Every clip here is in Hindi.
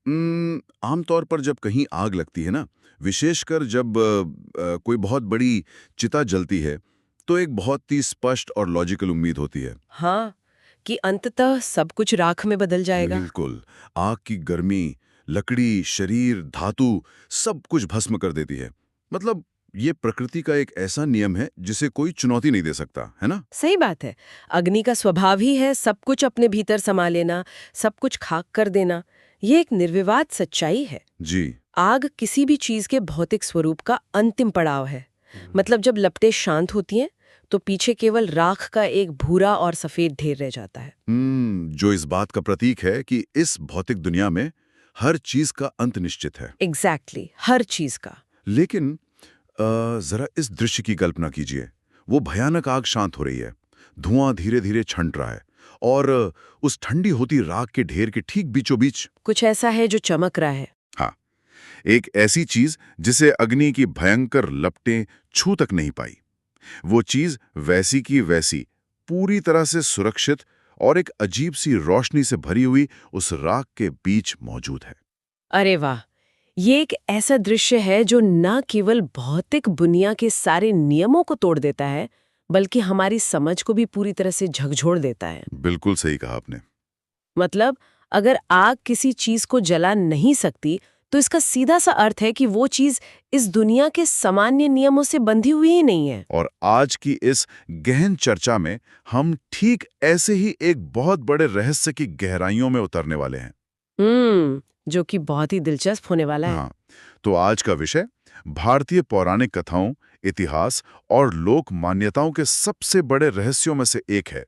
आमतौर पर जब कहीं आग लगती है ना, विशेषकर जब कोई बहुत बड़ी चिता जलती है, तो एक बहुत ही स्पष्ट और लॉजिकल उम्मीद होती है। हाँ, कि अंततः सब कुछ राख में बदल जाएगा। बिल्कुल। आग की गर्मी, लकड़ी, शरीर, धातु सब कुछ भस्म कर देती है। मतलब ये प्रकृति का एक ऐसा नियम है जिसे कोई चुनौती नहीं दे सकता, है ना? सही बात है। अग्नि का स्वभाव ही है सब कुछ अपने भीतर समा लेना, सब कुछ खाक कर देना। ये एक निर्विवाद सच्चाई है। जी। आग किसी भी चीज के भौतिक स्वरूप का अंतिम पड़ाव है। मतलब जब लपटें शांत होती हैं, तो पीछे केवल राख का एक भूरा और सफेद ढेर रह जाता है। जो इस बात का प्रतीक है कि इस भौतिक दुनिया में हर चीज का अंत निश्चित है। एग्जैक्टली, हर चीज का। लेकिन जरा इस दृश्य की कल्पना कीजिए। वो भयानक आग शांत हो रही है, धुआं धीरे धीरे छंट रहा है, और उस ठंडी होती राख के ढेर के ठीक बीचों बीच। कुछ ऐसा है जो चमक रहा है। हाँ, एक ऐसी चीज जिसे अग्नि की भयंकर लपटें छू तक नहीं पाई। वो चीज वैसी की वैसी, पूरी तरह से सुरक्षित और एक अजीब सी रोशनी से भरी हुई उस राख के बीच मौजूद है। अरे वाह! ये एक ऐसा दृश्य है जो न केवल भौतिक दुनिया के सारे नियमों को तोड़ देता है, बल्कि हमारी समझ को भी पूरी तरह से झकझोर देता है। बिल्कुल सही कहा आपने। मतलब अगर आग किसी चीज को जला नहीं सकती, तो इसका सीधा सा अर्थ है कि वो चीज इस दुनिया के सामान्य नियमों से बंधी हुई ही नहीं है। और आज की इस गहन चर्चा में हम ठीक ऐसे ही एक बहुत बड़े रहस्य की गहराइयों में उतरने वाले हैं। जो कि बहुत ही दिलचस्प होने वाला है। हाँ, तो आज का विषय भारतीय पौराणिक कथाओं, इतिहास और लोक मान्यताओं के सबसे बड़े रहस्यों में से एक है।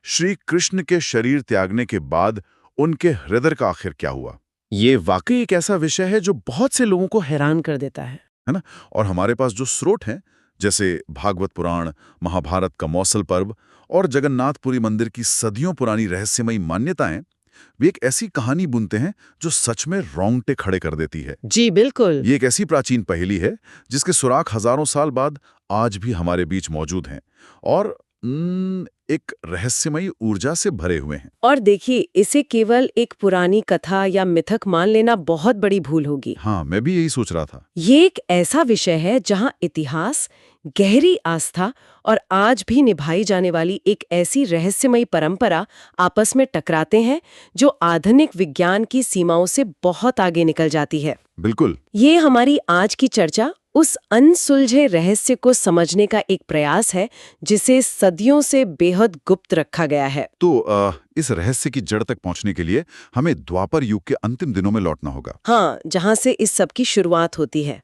श्री कृष्ण के शरीर त्यागने के बाद उनके हृदय का आखिर क्या हुआ? ये वाकई एक ऐसा विषय है जो बहुत से लोगों को हैरान कर देता है ना? और हमारे पास जो स्रोत हैं, जैसे भागवत पुराण, महाभारत का मौसल पर्व और जगन्नाथपुरी मंदिर की सदियों पुरानी रहस्यमयी मान्यताएं, वे एक ऐसी कहानी बुनते हैं जो सच में रोंगटे खड़े कर देती है। जी बिल्कुल। ये एक ऐसी प्राचीन पहेली है जिसके सुराग हजारों साल बाद आज भी हमारे बीच मौजूद हैं, और एक रहस्यमयी ऊर्जा से भरे हुए हैं। और देखिए, इसे केवल एक पुरानी कथा या मिथक मान लेना बहुत बड़ी भूल होगी। हाँ, मैं भी यही सोच रहा था। ये एक ऐसा विषय है जहां इतिहास, गहरी आस्था और आज भी निभाई जाने वाली एक ऐसी रहस्यमयी परंपरा आपस में टकराते हैं जो आधुनिक विज्ञान की सीमाओं से बहुत आगे निकल जाती है। बिल्कुल। ये हमारी आज की चर्चा उस अनसुलझे रहस्य को समझने का एक प्रयास है जिसे सदियों से बेहद गुप्त रखा गया है। तो इस रहस्य की जड़ तक पहुंचने के लिए हमें द्वापर युग के अंतिम दिनों में लौटना होगा। हाँ, जहाँ से इस सब की शुरुआत होती है।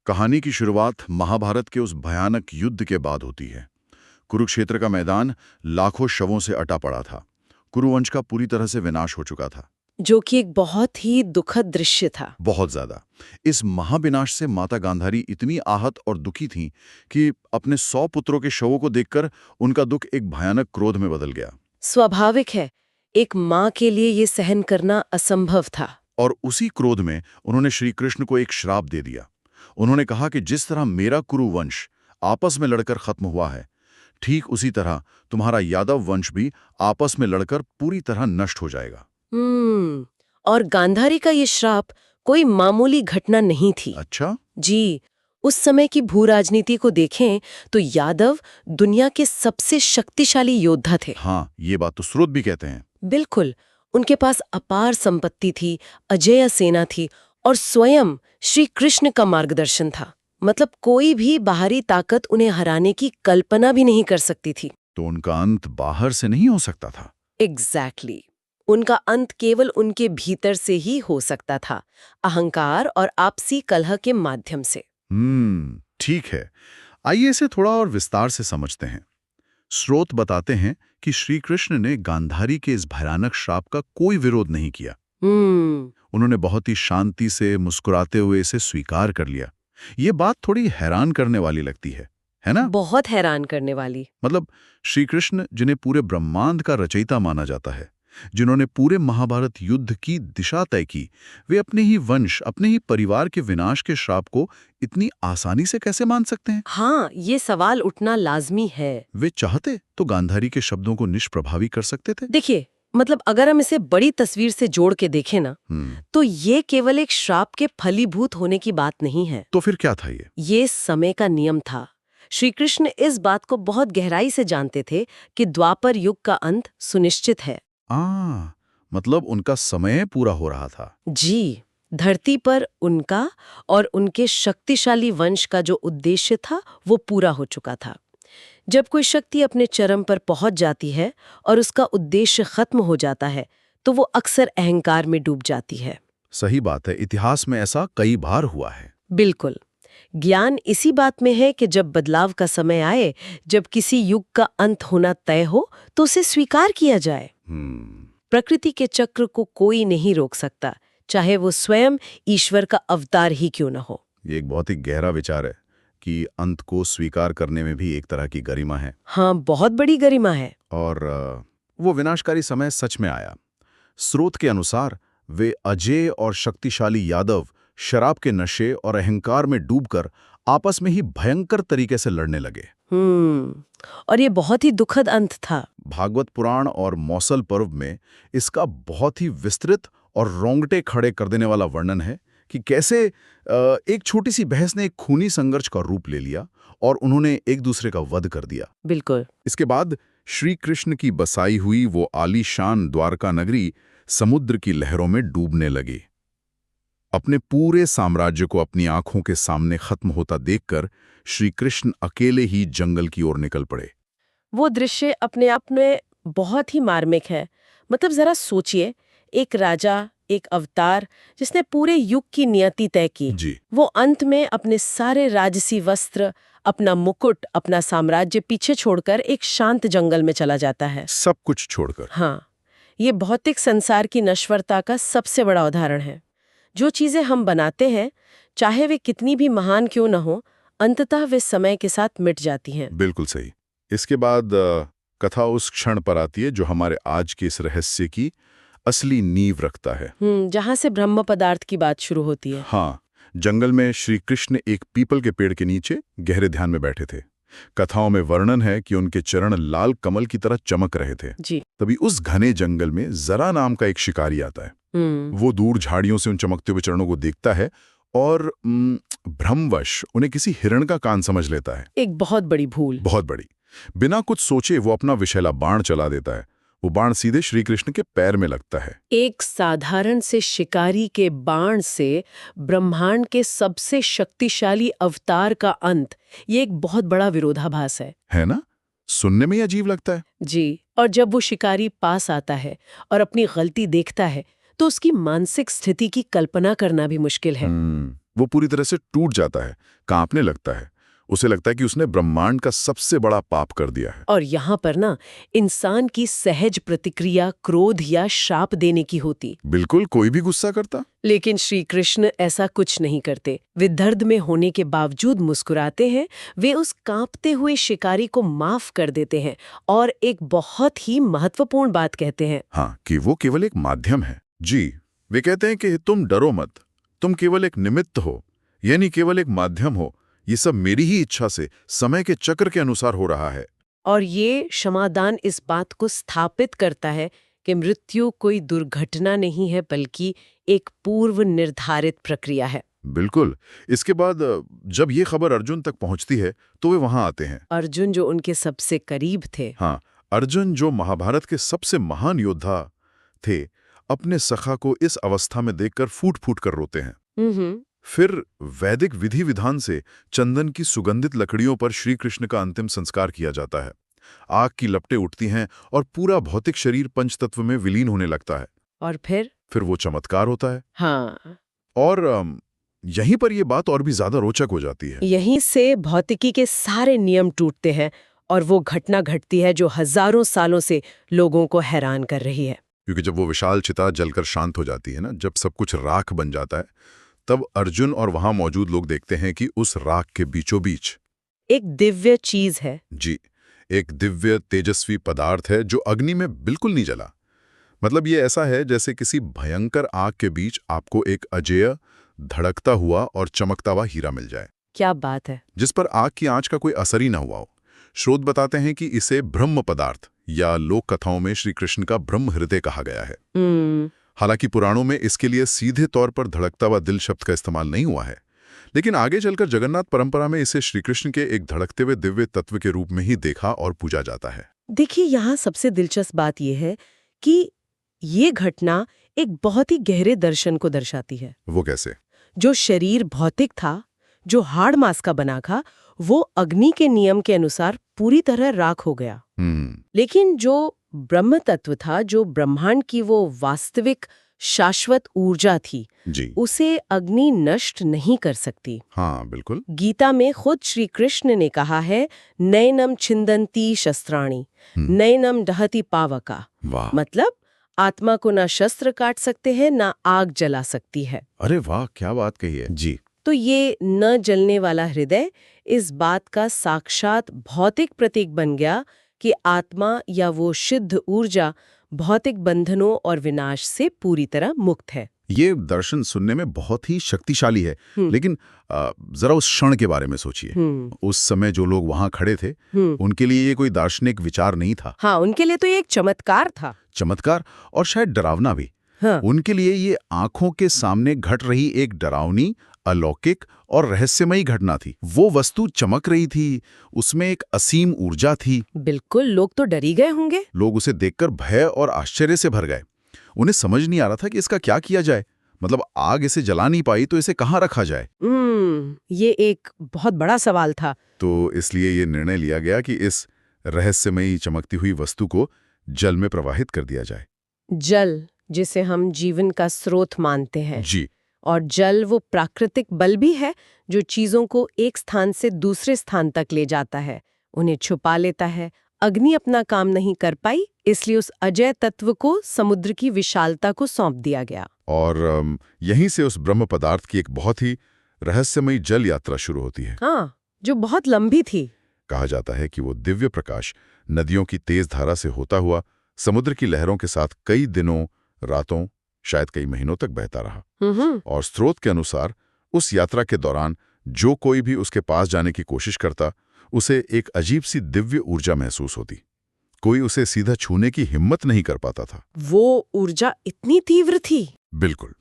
कहानी की शुरुआत महाभारत के उस भयानक युद्ध के बाद होती है। कुरुक्षेत्र का मैदान लाखों शवों से अटा पड़ा था। कुरुवंश का पूरी तरह से विनाश हो चुका था। जो कि एक बहुत ही दुखद दृश्य था। बहुत ज्यादा। इस महाविनाश से माता गांधारी इतनी आहत और दुखी थीं कि अपने 100 पुत्रों के शवों को देखकर उनका दुख एक भयानक क्रोध में बदल गया। स्वाभाविक है, एक माँ के लिए ये सहन करना असंभव था। और उसी क्रोध में उन्होंने श्री कृष्ण को एक श्राप दे दिया। उन्होंने कहा कि जिस तरह मेरा कुरुवंश आपस में लड़कर खत्म हुआ है, ठीक उसी तरह तुम्हारा यादव वंश भी आपस में लड़कर पूरी तरह नष्ट हो जाएगा। और गांधारी का ये श्राप कोई मामूली घटना नहीं थी। अच्छा? जी, उस समय की भूराजनीति को देखें तो यादव दुनिया के सबसे शक्तिशाली योद्धा थे। हाँ, ये बात तो स्रोत भी कहते हैं। बिल्कुल, उनके पास अपार संपत्ति थी, अजेय सेना थी और स्वयं श्री कृष्ण का मार्गदर्शन था। मतलब कोई भी बाहरी ताकत उन्हें हराने की कल्पना भी नहीं कर सकती थी। तो उनका अंत बाहर से नहीं हो सकता था। एग्जैक्टली। उनका अंत केवल उनके भीतर से ही हो सकता था, अहंकार और आपसी कलह के माध्यम से। ठीक है। आइए इसे थोड़ा और विस्तार से समझते हैं। स्रोत बताते हैं कि श्री कृष्ण ने गांधारी के इस भयानक श्राप का कोई विरोध नहीं किया। उन्होंने बहुत ही शांति से मुस्कुराते हुए इसे स्वीकार कर लिया। ये बात थोड़ी हैरान करने वाली लगती है ना? बहुत हैरान करने वाली। मतलब श्री कृष्ण, जिन्हें पूरे ब्रह्मांड का रचयिता माना जाता है, जिन्होंने पूरे महाभारत युद्ध की दिशा तय की, वे अपने ही वंश, अपने ही परिवार के विनाश के श्राप को इतनी आसानी से कैसे मान सकते हैं? हाँ, ये सवाल उठना लाजमी है। वे चाहते तो गांधारी के शब्दों को निष्प्रभावी कर सकते थे। देखिए, मतलब अगर हम इसे बड़ी तस्वीर से जोड़ के देखें ना, तो ये केवल एक श्राप के फलीभूत होने की बात नहीं है। तो फिर क्या था ये? ये समय का नियम था। श्री कृष्ण इस बात को बहुत गहराई से जानते थे कि द्वापर युग का अंत सुनिश्चित है। मतलब उनका समय पूरा हो रहा था। जी, धरती पर उनका और उनके शक्तिशाली वंश का जो उद्देश्य था वो पूरा हो चुका था। जब कोई शक्ति अपने चरम पर पहुंच जाती है और उसका उद्देश्य खत्म हो जाता है, तो वो अक्सर अहंकार में डूब जाती है। सही बात है, इतिहास में ऐसा कई बार हुआ है। बिल्कुल। ज्ञान इसी बात में है कि जब बदलाव का समय आए, जब किसी युग का अंत होना तय हो, तो उसे स्वीकार किया जाए। प्रकृति के चक्र को कोई नहीं रोक सकता, चाहे वो स्वयं ईश्वर का अवतार ही क्यों न हो। ये एक बहुत ही गहरा विचार है कि अंत को स्वीकार करने में भी एक तरह की गरिमा है। हाँ, बहुत बड़ी गरिमा है। और वो विनाशकारी समय सच में आया। स्रोत के अनुसार वे अजेय और शक्तिशाली यादव शराब के नशे और अहंकार में डूबकर आपस में ही भयंकर तरीके से लड़ने लगे। और ये बहुत ही दुखद अंत था। भागवत पुराण और मौसल पर्व में इसका बहुत ही विस्तृत और रोंगटे खड़े कर देने वाला वर्णन है कि कैसे एक छोटी सी बहस ने एक खूनी संघर्ष का रूप ले लिया और उन्होंने एक दूसरे का वध कर दिया। बिल्कुल। इसके बाद श्री कृष्ण की बसाई हुई वो आलीशान द्वारका नगरी समुद्र की लहरों में डूबने लगी। अपने पूरे साम्राज्य को अपनी आंखों के सामने खत्म होता देखकर श्री कृष्ण अकेले ही जंगल की ओर निकल पड़े। वो दृश्य अपने आप में बहुत ही मार्मिक है। मतलब जरा सोचिए, एक राजा, एक अवतार जिसने पूरे युग की नियति तय की, जी। वो अंत में अपने सारे राजसी वस्त्र, अपना मुकुट, अपना साम्राज्य पीछे छोड़कर एक शांत जंगल में चला जाता है। सब कुछ छोड़कर। हाँ, ये भौतिक संसार की नश्वरता का सबसे बड़ा उदाहरण है। जो चीजें हम बनाते हैं, चाहे वे कितनी भी महान क्यों न हो, अंततः वे समय के साथ मिट जाती हैं। बिल्कुल सही। इसके बाद कथा उस क्षण पर आती है जो हमारे आज के इस रहस्य की असली नींव रखता है। जहां से ब्रह्म पदार्थ की बात शुरू होती है। हाँ, जंगल में श्री कृष्ण एक पीपल के पेड़ के नीचे गहरे ध्यान में बैठे थे। कथाओं में वर्णन है कि उनके चरण लाल कमल की तरह चमक रहे थे। जी। तभी उस घने जंगल में जरा नाम का एक शिकारी आता है। वो दूर झाड़ियों से उन चमकते हुए चरणों को देखता है और भ्रमवश उन्हें किसी हिरण का कान समझ लेता है। एक बहुत बड़ी भूल। बहुत बड़ी। बिना कुछ सोचे वो अपना विषैला बाण चला देता है। वो बाण सीधे श्री कृष्ण के पैर में लगता है। एक साधारण से शिकारी के बाण से ब्रह्मांड के सबसे शक्तिशाली अवतार का अंत, ये एक बहुत बड़ा विरोधाभास है ना? सुनने में ही अजीब लगता है। जी। और जब वो शिकारी पास आता है और अपनी गलती देखता है, तो उसकी मानसिक स्थिति की कल्पना करना भी मुश्किल है। वो पूरी तरह से टूट जाता है, कांपने लगता है। उसे लगता है कि उसने ब्रह्मांड का सबसे बड़ा पाप कर दिया है। और यहाँ पर ना, इंसान की सहज प्रतिक्रिया क्रोध या शाप देने की होती। बिल्कुल, कोई भी गुस्सा करता। लेकिन श्री कृष्ण ऐसा कुछ नहीं करते। वे दर्द में होने के बावजूद मुस्कुराते हैं। वे उस कांपते हुए शिकारी को माफ कर देते हैं और एक बहुत ही महत्वपूर्ण बात कहते हैं। हाँ, कि वो केवल एक माध्यम है। जी, वे कहते हैं कि तुम डरो मत, तुम केवल एक निमित्त हो, यानी केवल एक माध्यम हो। ये सब मेरी ही इच्छा से समय के चक्र के अनुसार हो रहा है। और ये क्षमादान इस बात को स्थापित करता है कि मृत्यु कोई दुर्घटना नहीं है, बल्कि एक पूर्व निर्धारित प्रक्रिया है। बिल्कुल। इसके बाद जब ये खबर अर्जुन तक पहुंचती है तो वे वहां आते हैं। अर्जुन जो उनके सबसे करीब थे। हाँ, अर्जुन जो महाभारत के सबसे महान योद्धा थे, अपने सखा को इस अवस्था में देखकर फूट फूट कर रोते हैं। फिर वैदिक विधि विधान से चंदन की सुगंधित लकड़ियों पर श्री कृष्ण का अंतिम संस्कार किया जाता है। आग की लपटें उठती हैं और पूरा भौतिक शरीर पंचतत्व में विलीन होने लगता है। और फिर वो चमत्कार होता है। हाँ। और यहीं पर यह बात और भी ज्यादा रोचक हो जाती है। यहीं से भौतिकी के सारे नियम टूटते हैं और वो घटना घटती है जो हजारों सालों से लोगों को हैरान कर रही है। क्योंकि जब वो विशाल चिता जलकर शांत हो जाती है ना, जब सब कुछ राख बन जाता है, तब अर्जुन और वहां मौजूद लोग देखते हैं कि उस राख के बीचों बीच एक दिव्य चीज है। जी, एक दिव्य तेजस्वी पदार्थ है जो अग्नि में बिल्कुल नहीं जला। मतलब ये ऐसा है जैसे किसी भयंकर आग के बीच आपको एक अजेय, धड़कता हुआ और चमकता हुआ हीरा मिल जाए। क्या बात है। जिस पर आग की आंच का कोई असर ही ना हुआ हो। स्रोत बताते हैं कि इसे ब्रह्म पदार्थ या लोक कथाओं में श्री कृष्ण का ब्रह्म हृदय कहा गया है। हम्म। हालांकि पुराणों में इसके लिए सीधे तौर पर धड़कता हुआ दिल शब्द का इस्तेमाल नहीं हुआ है, लेकिन आगे चलकर जगन्नाथ परंपरा में इसे श्रीकृष्ण के एक धड़कते हुए दिव्य तत्व के रूप में ही देखा और पूजा जाता है। देखिए, यहाँ सबसे दिलचस्प बात यह है कि ये घटना एक बहुत ही गहरे दर्शन को दर्शाती है। वो कैसे? जो शरीर भौतिक था, जो हाड़ मांस का बना था, वो अग्नि के नियम के अनुसार पूरी तरह राख हो गया। लेकिन जो ब्रह्म तत्व था, जो ब्रह्मांड की वो वास्तविक शाश्वत ऊर्जा थी, जी। उसे अग्नि नष्ट नहीं कर सकती। हाँ, बिल्कुल। गीता में खुद श्री कृष्ण ने कहा है, नैनम छिंदन्ति शस्त्राणि, नैनम दहति पावका। वाह। मतलब आत्मा को ना शस्त्र काट सकते हैं, ना आग जला सकती है। अरे वाह, क्या बात कही है। जी। तो ये न जलने वाला हृदय इस बात का साक्षात भौतिक प्रतीक बन गया कि आत्मा या वो शुद्ध ऊर्जा भौतिक बंधनों और विनाश से पूरी तरह मुक्त है। ये दर्शन सुनने में बहुत ही शक्तिशाली है, लेकिन जरा उस क्षण के बारे में सोचिए। उस समय जो लोग वहां खड़े थे, उनके लिए ये कोई दार्शनिक विचार नहीं था। हाँ, उनके लिए तो ये एक चमत्कार था। चमत्कार और शायद डरावना भी। हाँ। उनके लिए ये आंखों के सामने घट रही एक डरावनी, अलौकिक और रहस्यमयी घटना थी। वो वस्तु चमक रही थी, उसमें एक असीम ऊर्जा थी। बिल्कुल, लोग तो डर ही गए होंगे। लोग उसे देखकर भय और आश्चर्य से भर गए। उन्हें समझ नहीं आ रहा था कि इसका क्या किया जाए। मतलब आग इसे जला नहीं पाई तो इसे कहाँ रखा जाए। ये एक बहुत बड़ा सवाल था। तो इसलिए ये निर्णय लिया गया कि इस रहस्यमयी चमकती हुई वस्तु को जल में प्रवाहित कर दिया जाए। जल, जिसे हम जीवन का स्रोत मानते हैं। जी। और जल वो प्राकृतिक बल भी है जो चीजों को एक स्थान से दूसरे स्थान तक ले जाता है, उन्हें छुपा लेता है। अग्नि अपना काम नहीं कर पाई, इसलिए उस अजय तत्व को समुद्र की विशालता को सौंप दिया गया। और यहीं से उस ब्रह्म पदार्थ की एक बहुत ही रहस्यमयी जल यात्रा शुरू होती है। हाँ, जो बहुत लंबी थी। कहा जाता है कि वो दिव्य प्रकाश नदियों की तेज धारा से होता हुआ समुद्र की लहरों के साथ कई दिनों, रातों, शायद कई महीनों तक बहता रहा। और स्रोत के अनुसार उस यात्रा के दौरान जो कोई भी उसके पास जाने की कोशिश करता, उसे एक अजीब सी दिव्य ऊर्जा महसूस होती। कोई उसे सीधा छूने की हिम्मत नहीं कर पाता था। वो ऊर्जा इतनी तीव्र थी। बिल्कुल।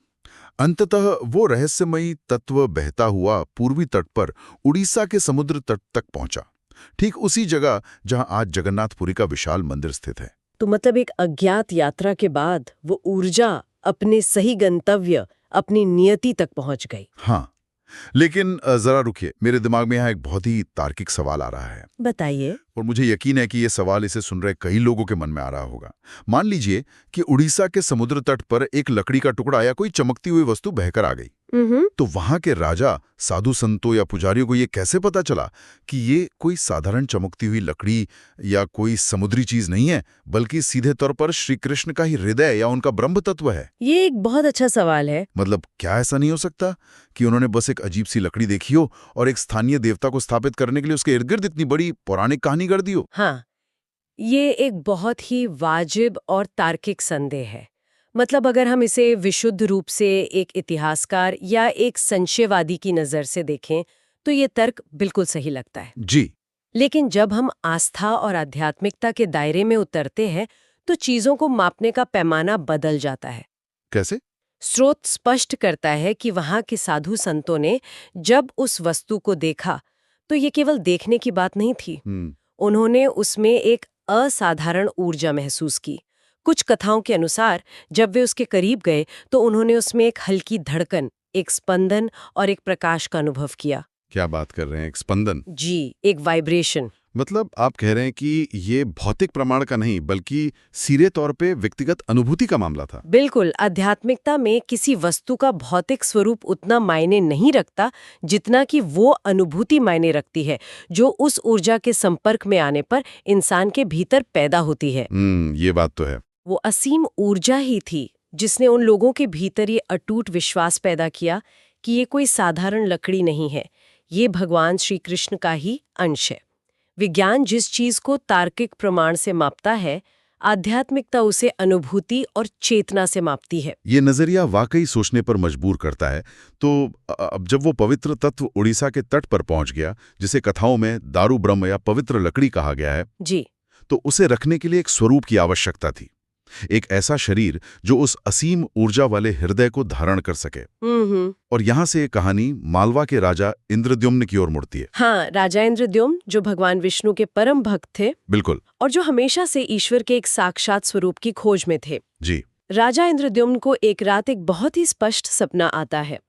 अंततः वो रहस्यमयी तत्व बहता हुआ पूर्वी तट पर उड़ीसा के समुद्र तट तक पहुंचा, ठीक उसी जगह जहां आज जगन्नाथपुरी का विशाल मंदिर स्थित है। तो मतलब एक अज्ञात यात्रा के बाद वो ऊर्जा अपने सही गंतव्य, अपनी नियति तक पहुंच गई। हाँ, लेकिन जरा रुकिए, मेरे दिमाग में यहाँ एक बहुत ही तार्किक सवाल आ रहा है। बताइए। और मुझे यकीन है कि ये सवाल इसे सुन रहे कई लोगों के मन में आ रहा होगा। मान लीजिए कि उड़ीसा के समुद्र तट पर एक लकड़ी का टुकड़ा या कोई चमकती हुई वस्तु बहकर आ गई, तो वहां के राजा, साधु संतों या पुजारियों को ये कैसे पता चला कि ये कोई साधारण चमकती हुई लकड़ी या कोई समुद्री चीज नहीं है, बल्कि सीधे तौर पर श्री कृष्ण का ही हृदय या उनका ब्रह्म तत्व है? ये एक बहुत अच्छा सवाल है। मतलब क्या ऐसा नहीं हो सकता कि उन्होंने बस एक अजीब सी लकड़ी देखी हो और एक स्थानीय देवता को स्थापित करने के लिए उसके इर्द गिर्द इतनी बड़ी पौराणिक कहानी कर दी हो? हाँ, ये एक बहुत ही वाजिब और तार्किक संदेह है। मतलब अगर हम इसे विशुद्ध रूप से एक इतिहासकार या एक संशयवादी की नज़र से देखें तो ये तर्क बिल्कुल सही लगता है। जी। लेकिन जब हम आस्था और आध्यात्मिकता के दायरे में उतरते हैं तो चीज़ों को मापने का पैमाना बदल जाता है। कैसे? स्रोत स्पष्ट करता है कि वहाँ के साधु संतों ने जब उस वस्तु को देखा तो ये केवल देखने की बात नहीं थी। उन्होंने उसमें एक असाधारण ऊर्जा महसूस की। कुछ कथाओं के अनुसार जब वे उसके करीब गए तो उन्होंने उसमें एक हल्की धड़कन, एक स्पंदन और एक प्रकाश का अनुभव किया। क्या बात कर रहे हैं? एक स्पंदन? जी, एक वाइब्रेशन। मतलब आप कह रहे हैं कि ये भौतिक प्रमाण का नहीं बल्कि सीधे तौर पे व्यक्तिगत अनुभूति का मामला था। बिल्कुल। आध्यात्मिकता में किसी वस्तु का भौतिक स्वरूप उतना मायने नहीं रखता जितना कि वो अनुभूति मायने रखती है जो उस ऊर्जा के संपर्क में आने पर इंसान के भीतर पैदा होती है। ये बात तो है। वो असीम ऊर्जा ही थी जिसने उन लोगों के भीतर ये अटूट विश्वास पैदा किया कि ये कोई साधारण लकड़ी नहीं है, ये भगवान श्री कृष्ण का ही अंश है। विज्ञान जिस चीज को तार्किक प्रमाण से मापता है, आध्यात्मिकता उसे अनुभूति और चेतना से मापती है। ये नजरिया वाकई सोचने पर मजबूर करता है। तो अब जब वो पवित्र तत्व उड़ीसा के तट पर पहुंच गया, जिसे कथाओं में दारू ब्रह्म या पवित्र लकड़ी कहा गया है, जी, तो उसे रखने के लिए एक स्वरूप की आवश्यकता थी, एक ऐसा शरीर जो उस असीम ऊर्जा वाले हृदय को धारण कर सके। और यहाँ से ये कहानी मालवा के राजा इंद्रद्युम्न की ओर मुड़ती है। हाँ, राजा इंद्रद्युम्न जो भगवान विष्णु के परम भक्त थे। बिल्कुल। और जो हमेशा से ईश्वर के एक साक्षात स्वरूप की खोज में थे। जी। राजा इंद्रद्युम्न को एक रात एक बहुत ही स्पष्ट सपना आता है।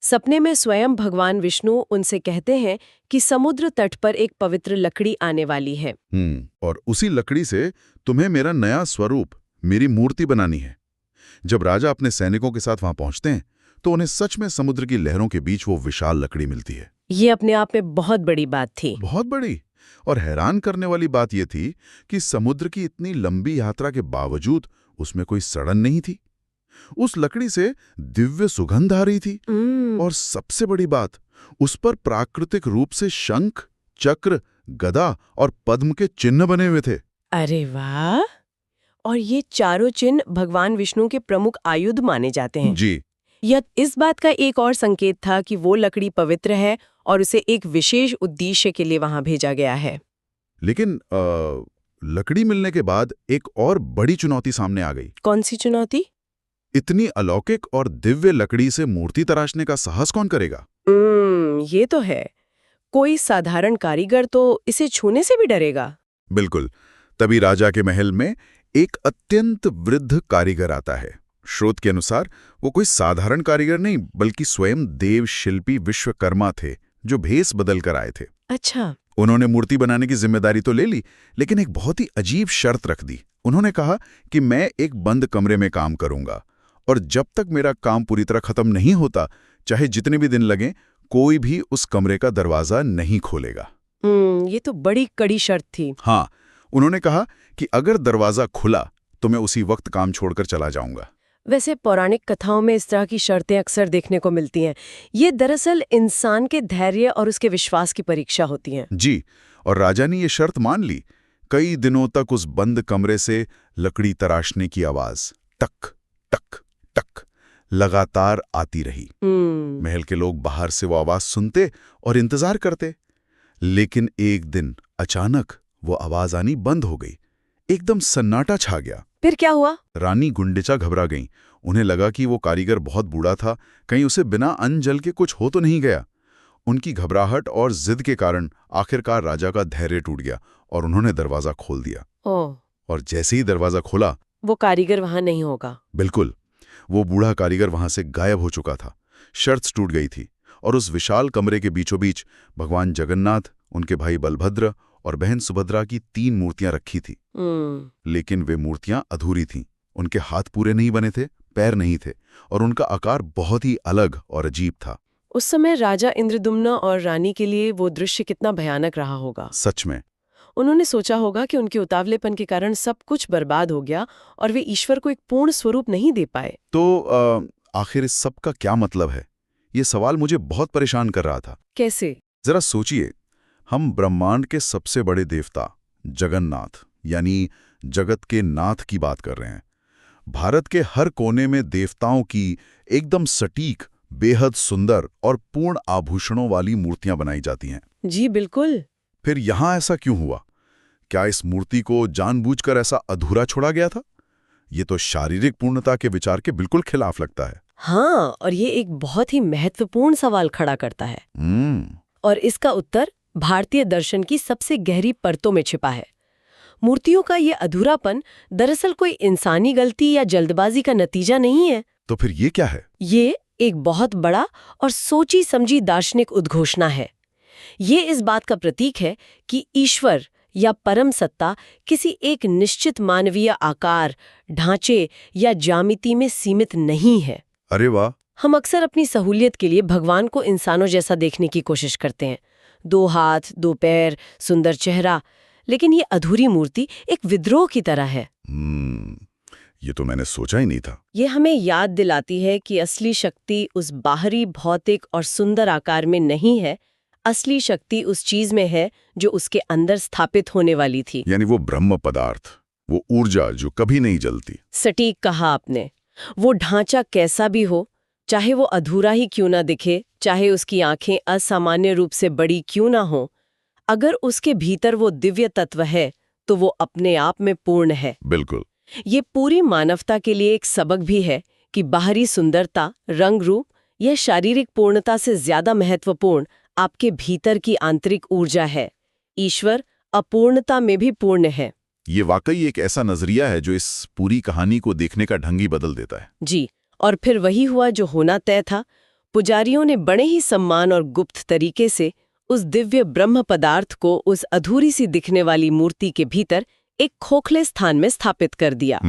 सपने में स्वयं भगवान विष्णु उनसे कहते हैं कि समुद्र तट पर एक पवित्र लकड़ी आने वाली है। और उसी लकड़ी से तुम्हें मेरा नया स्वरूप, मेरी मूर्ति बनानी है। जब राजा अपने सैनिकों के साथ वहां पहुंचते हैं तो उन्हें सच में समुद्र की लहरों के बीच वो विशाल लकड़ी मिलती है। ये अपने आप में बहुत बड़ी बात थी। बहुत बड़ी। और हैरान करने वाली बात यह थी कि समुद्र की इतनी लंबी यात्रा के बावजूद उसमें कोई सड़न नहीं थी। उस लकड़ी से दिव्य सुगंध आ रही थी। और सबसे बड़ी बात, उस पर प्राकृतिक रूप से शंख, चक्र, गदा और पद्म के चिन्ह बने हुए थे। अरे वाह! और ये चारों चिन्ह भगवान विष्णु के प्रमुख आयुध माने जाते हैं। जी। यह इस बात का एक और संकेत था कि वो लकड़ी पवित्र है और उसे एक विशेष उद्देश्य के लिए वहां भेजा गया है। लेकिन लकड़ी मिलने के बाद एक और बड़ी चुनौती सामने आ गई। कौन सी चुनौती? इतनी अलौकिक और दिव्य लकड़ी से मूर्ति तराशने का साहस कौन करेगा? ये तो है। कोई साधारण कारीगर तो इसे छूने से भी डरेगा। बिल्कुल। तभी राजा के महल में एक अत्यंत वृद्ध कारीगर आता है। स्रोत के अनुसार वो कोई साधारण कारीगर नहीं, बल्कि स्वयं देव शिल्पी विश्वकर्मा थे, जो भेष बदल कर आए थे। अच्छा। उन्होंने मूर्ति बनाने की जिम्मेदारी तो ले ली, लेकिन एक बहुत ही अजीब शर्त रख दी। उन्होंने कहा कि मैं एक बंद कमरे में काम करूंगा, और जब तक मेरा काम पूरी तरह खत्म नहीं होता, चाहे जितने भी दिन लगें, कोई भी उस कमरे का दरवाजा नहीं खोलेगा। ये तो बड़ी कड़ी शर्त थी। हाँ, उन्होंने कहा कि अगर दरवाजा खुला तो मैं उसी वक्त काम छोड़कर चला जाऊंगा। वैसे पौराणिक कथाओं में इस तरह की शर्तें अक्सर देखने को मिलती हैं। ये दरअसल इंसान के धैर्य और उसके विश्वास की परीक्षा होती हैं। जी। और राजा ने ये शर्त मान ली। कई दिनों तक उस बंद कमरे से लकड़ी तराशने की आवाज टक टक टक लगातार आती रही। महल के लोग बाहर से वो आवाज सुनते और इंतजार करते। लेकिन एक दिन अचानक वो आवाज आनी बंद हो गई। एकदम सन्नाटा छा गया। फिर क्या हुआ? रानी गुंडिचा घबरा गईं। उन्हें लगा कि वो कारीगर बहुत बूढ़ा था, कहीं उसे बिना अन्न जल के कुछ हो तो नहीं गया। उनकी घबराहट और जिद के कारण आखिरकार राजा का धैर्य टूट गया और उन्होंने दरवाजा खोल दिया। और जैसे ही दरवाजा खोला, वो कारीगर वहां नहीं होगा। बिल्कुल, वो बूढ़ा कारीगर वहां से गायब हो चुका था। शर्त टूट गई थी और उस विशाल कमरे के बीचों बीच भगवान जगन्नाथ, उनके भाई बलभद्र और बहन सुभद्रा की 3 मूर्तियां रखी थी। लेकिन वे मूर्तियां अधूरी थीं। उनके हाथ पूरे नहीं बने थे, पैर नहीं थे, और उनका आकार बहुत ही अलग और अजीब था। उस समय राजा इंद्रद्युम्न और रानी के लिए वो दृश्य कितना भयानक रहा होगा। सच में। उन्होंने सोचा होगा कि उनके उतावलेपन के कारण सब कुछ बर्बाद हो गया और वे ईश्वर को एक पूर्ण स्वरूप नहीं दे पाए। तो आखिर इस सब का क्या मतलब है? ये सवाल मुझे बहुत परेशान कर रहा था। कैसे? जरा सोचिए, हम ब्रह्मांड के सबसे बड़े देवता जगन्नाथ, यानी जगत के नाथ की बात कर रहे हैं। भारत के हर कोने में देवताओं की एकदम सटीक, बेहद सुंदर और पूर्ण आभूषणों वाली मूर्तियां बनाई जाती हैं। जी बिल्कुल। फिर यहां ऐसा क्यों हुआ? क्या इस मूर्ति को जानबूझकर ऐसा अधूरा छोड़ा गया था? ये तो शारीरिक पूर्णता के विचार के बिल्कुल खिलाफ लगता है। हाँ, और ये एक बहुत ही महत्वपूर्ण सवाल खड़ा करता है। और इसका उत्तर भारतीय दर्शन की सबसे गहरी परतों में छिपा है। मूर्तियों का ये अधूरापन दरअसल कोई इंसानी गलती या जल्दबाजी का नतीजा नहीं है। तो फिर ये क्या है? ये एक बहुत बड़ा और सोची समझी दार्शनिक उद्घोषणा है। ये इस बात का प्रतीक है कि ईश्वर या परम सत्ता किसी एक निश्चित मानवीय आकार, ढांचे या ज्यामिति में सीमित नहीं है। अरे वाह! हम अक्सर अपनी सहूलियत के लिए भगवान को इंसानों जैसा देखने की कोशिश करते हैं। 2 हाथ, 2 पैर, सुंदर चेहरा। लेकिन ये अधूरी मूर्ति एक विद्रोह की तरह है। ये तो मैंने सोचा ही नहीं था। ये हमें याद दिलाती है कि असली शक्ति उस बाहरी भौतिक और सुंदर आकार में नहीं है। असली शक्ति उस चीज में है जो उसके अंदर स्थापित होने वाली थी। यानी वो ब्रह्म पदार्थ, वो ऊर्जा जो कभी नहीं जलती। सटीक कहा आपने। वो ढांचा कैसा भी हो, चाहे वो अधूरा ही क्यों ना दिखे, चाहे उसकी आंखें असामान्य रूप से बड़ी क्यों ना हो, अगर उसके भीतर वो दिव्य तत्व है तो वो अपने आप में पूर्ण है। बिल्कुल। ये पूरी मानवता के लिए एक सबक भी है कि बाहरी सुंदरता, रंग रूप या शारीरिक पूर्णता से ज्यादा महत्वपूर्ण आपके भीतर की आंतरिक ऊर्जा है। ईश्वर अपूर्णता में भी पूर्ण है। ये वाकई एक ऐसा नजरिया है जो इस पूरी कहानी को देखने का ढंग ही बदल देता है। जी, और फिर वही हुआ जो होना तय था। पुजारियों ने बड़े ही सम्मान और गुप्त तरीके से उस दिव्य ब्रह्म पदार्थ को उस अधूरी सी दिखने वाली मूर्ति के भीतर एक खोखले स्थान में स्थापित कर दिया।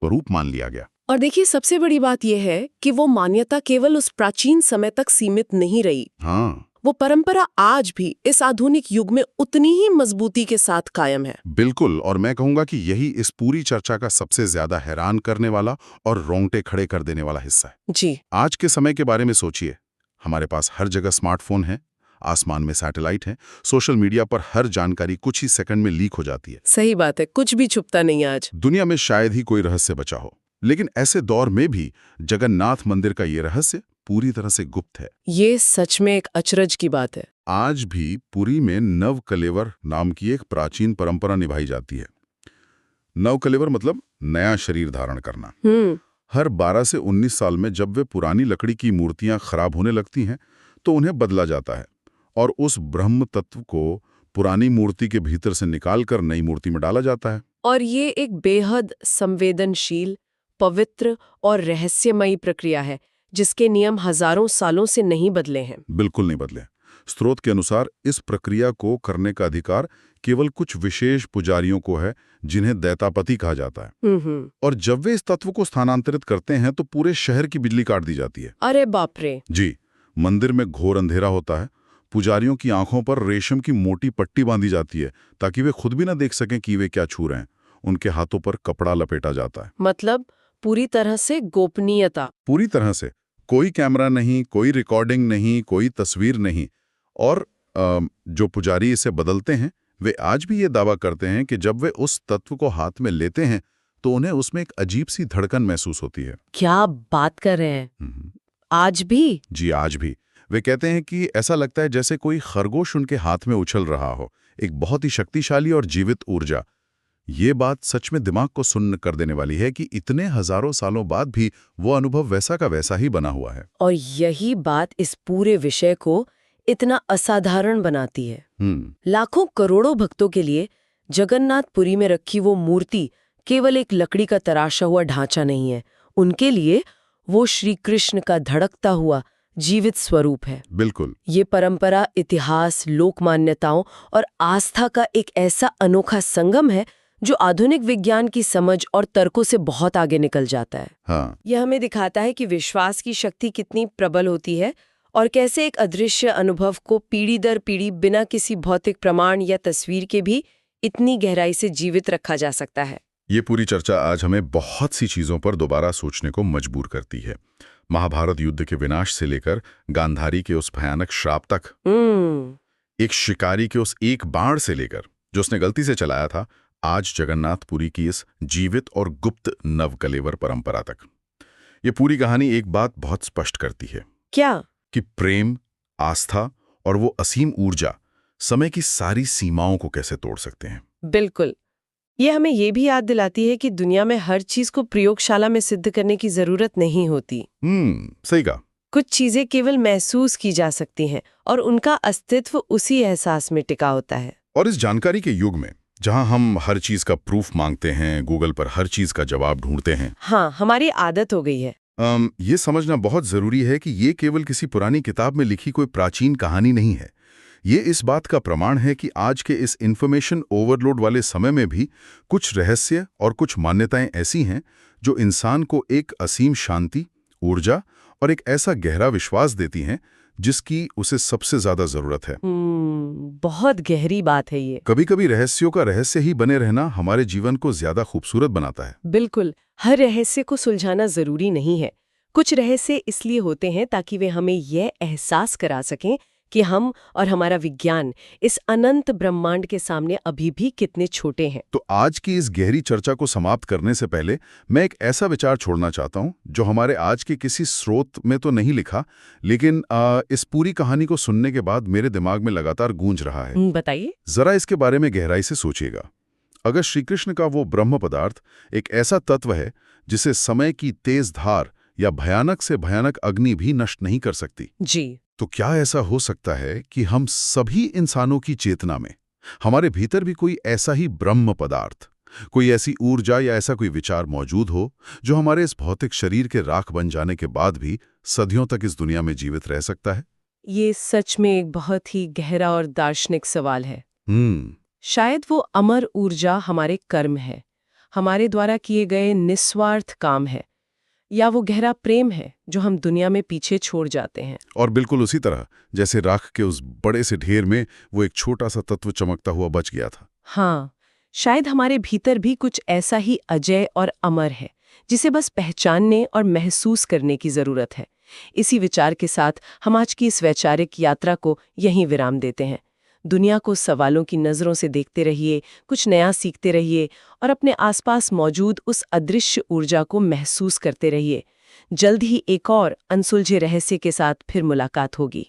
रूप मान लिया गया। और देखिए, सबसे बड़ी बात यह है कि वो मान्यता केवल उस प्राचीन समय तक सीमित नहीं रही। हाँ, वो परंपरा आज भी इस आधुनिक युग में उतनी ही मजबूती के साथ कायम है। बिल्कुल। और मैं कहूंगा कि यही इस पूरी चर्चा का सबसे ज्यादा हैरान करने वाला और रोंगटे खड़े कर देने वाला हिस्सा है। जी, आज के समय के बारे में सोचिए। हमारे पास हर जगह स्मार्टफोन है, आसमान में सैटेलाइट है, सोशल मीडिया पर हर जानकारी कुछ ही सेकंड में लीक हो जाती है। सही बात है, कुछ भी छुपता नहीं आज। दुनिया में शायद ही कोई रहस्य बचा हो, लेकिन ऐसे दौर में भी जगन्नाथ मंदिर का ये रहस्य पूरी तरह से गुप्त है। ये सच में एक अचरज की बात है। आज भी पुरी में नवकलेवर नाम की एक प्राचीन परंपरा निभाई जाती है। नवकलेवर मतलब नया शरीर धारण करना। हर 12 से 19 साल में जब वे पुरानी लकड़ी की मूर्तियां खराब होने लगती हैं तो उन्हें बदला जाता है और उस ब्रह्म तत्व को पुरानी मूर्ति के भीतर से निकालकर नई मूर्ति में डाला जाता है। और ये एक बेहद संवेदनशील, पवित्र और रहस्यमयी प्रक्रिया है जिसके नियम हजारों सालों से नहीं बदले हैं। बिल्कुल नहीं बदले। स्रोत के अनुसार इस प्रक्रिया को करने का अधिकार केवल कुछ विशेष पुजारियों को है, जिन्हें दैतापति कहा जाता है। और जब वे इस तत्व को स्थानांतरित करते हैं तो पूरे शहर की बिजली काट दी जाती है। अरे बाप रे! जी, मंदिर में घोर अंधेरा होता है। पुजारियों की आंखों पर रेशम की मोटी पट्टी बांधी जाती है ताकि वे खुद भी ना देख सकें कि वे क्या छू रहे हैं। उनके हाथों पर कपड़ा लपेटा जाता है। मतलब पूरी तरह से गोपनीयता। पूरी तरह से। कोई कैमरा नहीं, कोई रिकॉर्डिंग नहीं, कोई तस्वीर नहीं। और जो पुजारी इसे बदलते हैं वे आज भी ये दावा करते हैं कि जब वे उस तत्व को हाथ में लेते हैं तो उन्हें उसमें एक अजीब सी धड़कन महसूस होती है। क्या बात कर रहे हैं? आज भी? जी, आज भी। वे कहते हैं कि ऐसा लगता है जैसे कोई खरगोश उनके हाथ में उछल रहा हो। एक बहुत ही शक्तिशाली और जीवित ऊर्जा। ये बात सच में दिमाग को सुन्न कर देने वाली है कि इतने हजारों सालों बाद भी वो अनुभव वैसा का वैसा ही बना हुआ है। और यही बात इस पूरे विषय को इतना असाधारण बनाती है। लाखों करोड़ों भक्तों के लिए जगन्नाथपुरी में रखी वो मूर्ति केवल एक लकड़ी का तराशा हुआ ढांचा नहीं है। उनके लिए वो श्री कृष्ण का धड़कता हुआ जीवित स्वरूप है। बिल्कुल। ये परंपरा इतिहास, लोक मान्यताओं और आस्था का एक ऐसा अनोखा संगम है जो आधुनिक विज्ञान की समझ और तर्कों से बहुत आगे निकल जाता है। हाँ। यह हमें दिखाता है कि विश्वास की शक्ति कितनी प्रबल होती है और कैसे एक अदृश्य अनुभव को पीढ़ी दर पीढ़ी बिना किसी भौतिक प्रमाण या तस्वीर के भी इतनी गहराई से जीवित रखा जा सकता है। ये पूरी चर्चा आज हमें बहुत सी चीजों पर दोबारा सोचने को मजबूर करती है। महाभारत युद्ध के विनाश से लेकर गांधारी के उस भयानक श्राप तक, एक शिकारी के उस एक बाण से लेकर जो उसने गलती से चलाया था, आज जगन्नाथपुरी की इस जीवित और गुप्त नवकलेवर परंपरा तक। ये पूरी कहानी एक बात बहुत स्पष्ट करती है। क्या? कि प्रेम, आस्था और वो असीम ऊर्जा समय की सारी सीमाओं को कैसे तोड़ सकते हैं। बिल्कुल। ये हमें ये भी याद दिलाती है कि दुनिया में हर चीज को प्रयोगशाला में सिद्ध करने की जरूरत नहीं होती। सही कहा। कुछ चीजें केवल महसूस की जा सकती हैं और उनका अस्तित्व उसी एहसास में टिका होता है। और इस जानकारी के युग में जहां हम हर चीज का प्रूफ मांगते हैं, गूगल पर हर चीज का जवाब ढूंढते हैं, हाँ, हमारी आदत हो गई है। ये समझना बहुत जरूरी है कि ये केवल किसी पुरानी किताब में लिखी कोई प्राचीन कहानी नहीं है। ये इस बात का प्रमाण है कि आज के इस इंफॉर्मेशन ओवरलोड वाले समय में भी कुछ रहस्य और कुछ मान्यताएं ऐसी हैं जो इंसान को एक असीम शांति, ऊर्जा और एक ऐसा गहरा विश्वास देती हैं जिसकी उसे सबसे ज्यादा जरूरत है। बहुत गहरी बात है ये। कभी कभी रहस्यों का रहस्य ही बने रहना हमारे जीवन को ज्यादा खूबसूरत बनाता है। बिल्कुल। हर रहस्य को सुलझाना जरूरी नहीं है। कुछ रहस्य इसलिए होते हैं ताकि वे हमें यह एहसास करा सकें कि हम और हमारा विज्ञान इस अनंत ब्रह्मांड के सामने अभी भी कितने छोटे हैं। तो आज की इस गहरी चर्चा को समाप्त करने से पहले मैं एक ऐसा विचार छोड़ना चाहता हूं जो हमारे आज के किसी स्रोत में तो नहीं लिखा, लेकिन इस पूरी कहानी को सुनने के बाद मेरे दिमाग में लगातार गूंज रहा है। बताइए। जरा इसके बारे में गहराई से सोचिएगा। अगर श्री कृष्ण का वो ब्रह्म पदार्थ एक ऐसा तत्व है जिसे समय की तेज धार या भयानक से भयानक अग्नि भी नष्ट नहीं कर सकती, जी। तो क्या ऐसा हो सकता है कि हम सभी इंसानों की चेतना में, हमारे भीतर भी कोई ऐसा ही ब्रह्म पदार्थ, कोई ऐसी ऊर्जा या ऐसा कोई विचार मौजूद हो जो हमारे इस भौतिक शरीर के राख बन जाने के बाद भी सदियों तक इस दुनिया में जीवित रह सकता है? ये सच में एक बहुत ही गहरा और दार्शनिक सवाल है। हम्म। शायद वो अमर ऊर्जा हमारे कर्म है, हमारे द्वारा किए गए निस्वार्थ काम है, या वो गहरा प्रेम है जो हम दुनिया में पीछे छोड़ जाते हैं। और बिल्कुल उसी तरह जैसे राख के उस बड़े से ढेर में वो एक छोटा सा तत्व चमकता हुआ बच गया था। हाँ, शायद हमारे भीतर भी कुछ ऐसा ही अजय और अमर है जिसे बस पहचानने और महसूस करने की जरूरत है। इसी विचार के साथ हम आज की इस वैचारिक यात्रा को यहीं विराम देते हैं। दुनिया को सवालों की नज़रों से देखते रहिए, कुछ नया सीखते रहिए और अपने आसपास मौजूद उस अदृश्य ऊर्जा को महसूस करते रहिए। जल्द ही एक और अनसुलझे रहस्य के साथ फिर मुलाकात होगी।